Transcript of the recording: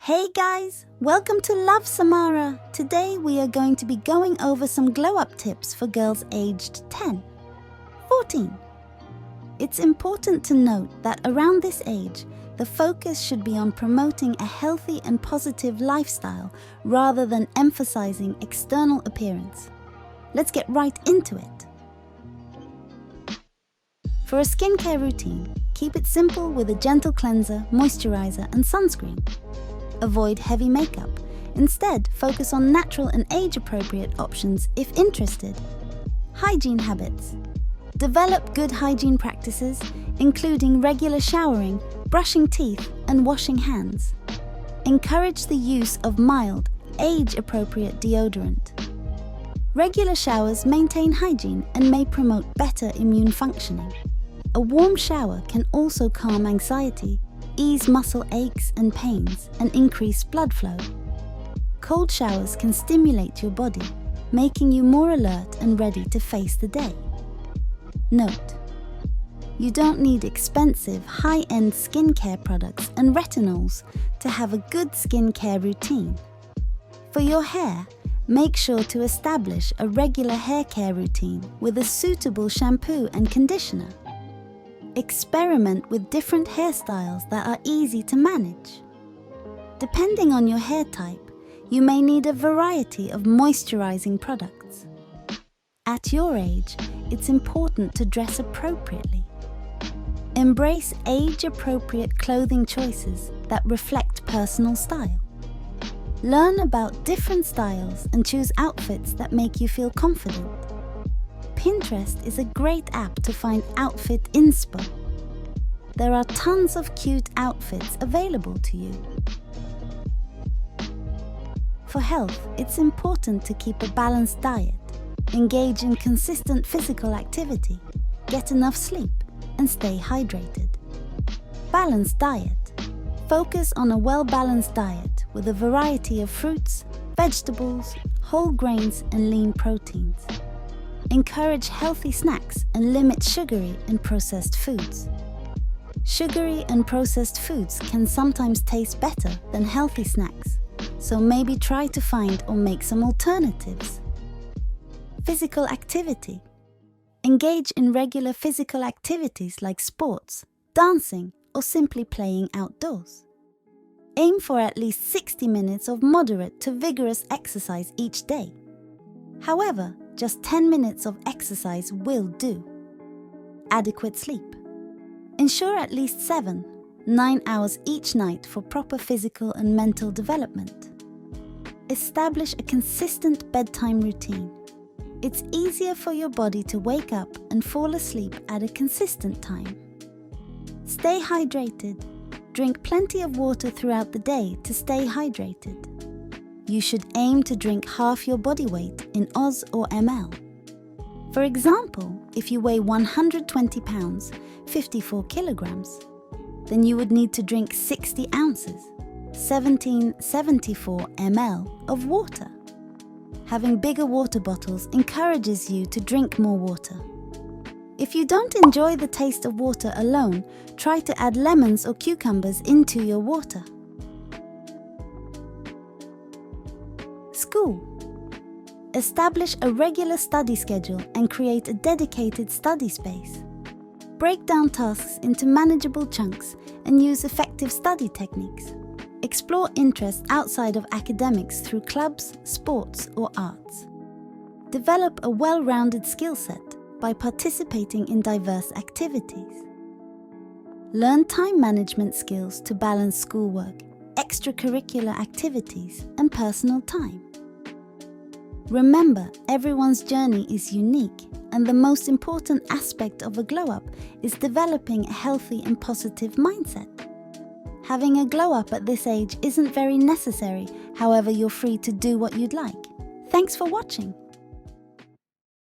Hey guys, welcome to Love Samara. Today we are going to be going over some glow-up tips for girls aged 10, 14. It's important to note that around this age, the focus should be on promoting a healthy and positive lifestyle rather than emphasizing external appearance. Let's get right into it. For a skincare routine, keep it simple with a gentle cleanser, moisturizer and sunscreen. Avoid heavy makeup. Instead, focus on natural and age-appropriate options if interested. Hygiene habits. Develop good hygiene practices, including regular showering, brushing teeth, and washing hands. Encourage the use of mild, age-appropriate deodorant. Regular showers maintain hygiene and may promote better immune functioning. A warm shower can also calm anxiety, ease muscle aches and pains, and increase blood flow. Cold showers can stimulate your body, making you more alert and ready to face the day. Note: you don't need expensive, high-end skincare products and retinols to have a good skincare routine. For your hair, make sure to establish a regular hair care routine with a suitable shampoo and conditioner. Experiment with different hairstyles that are easy to manage. Depending on your hair type, you may need a variety of moisturizing products. At your age, it's important to dress appropriately. Embrace age-appropriate clothing choices that reflect personal style. Learn about different styles and choose outfits that make you feel confident. Pinterest is a great app to find outfit inspo. There are tons of cute outfits available to you. For health, it's important to keep a balanced diet, engage in consistent physical activity, get enough sleep, and stay hydrated. Balanced diet. Focus on a well-balanced diet with a variety of fruits, vegetables, whole grains, and lean proteins. Encourage healthy snacks and limit sugary and processed foods. Sugary and processed foods can sometimes taste better than healthy snacks, so maybe try to find or make some alternatives. Physical activity. Engage in regular physical activities like sports, dancing, or simply playing outdoors. Aim for at least 60 minutes of moderate to vigorous exercise each day. However, just 10 minutes of exercise will do. Adequate sleep. Ensure at least 7-9 hours each night for proper physical and mental development. Establish a consistent bedtime routine. It's easier for your body to wake up and fall asleep at a consistent time. Stay hydrated. Drink plenty of water throughout the day to stay hydrated. You should aim to drink half your body weight in Oz or ml. For example, if you weigh 120 pounds, 54 kilograms, then you would need to drink 60 ounces, 1774 ml of water. Having bigger water bottles encourages you to drink more water. If you don't enjoy the taste of water alone, try to add lemons or cucumbers into your water. School. Establish a regular study schedule and create a dedicated study space. Break down tasks into manageable chunks and use effective study techniques. Explore interests outside of academics through clubs, sports, or arts. Develop a well-rounded skill set by participating in diverse activities. Learn time management skills to balance schoolwork, extracurricular activities, and personal time. Remember, everyone's journey is unique, and the most important aspect of a glow-up is developing a healthy and positive mindset. Having a glow-up at this age isn't very necessary, however, you're free to do what you'd like. Thanks for watching.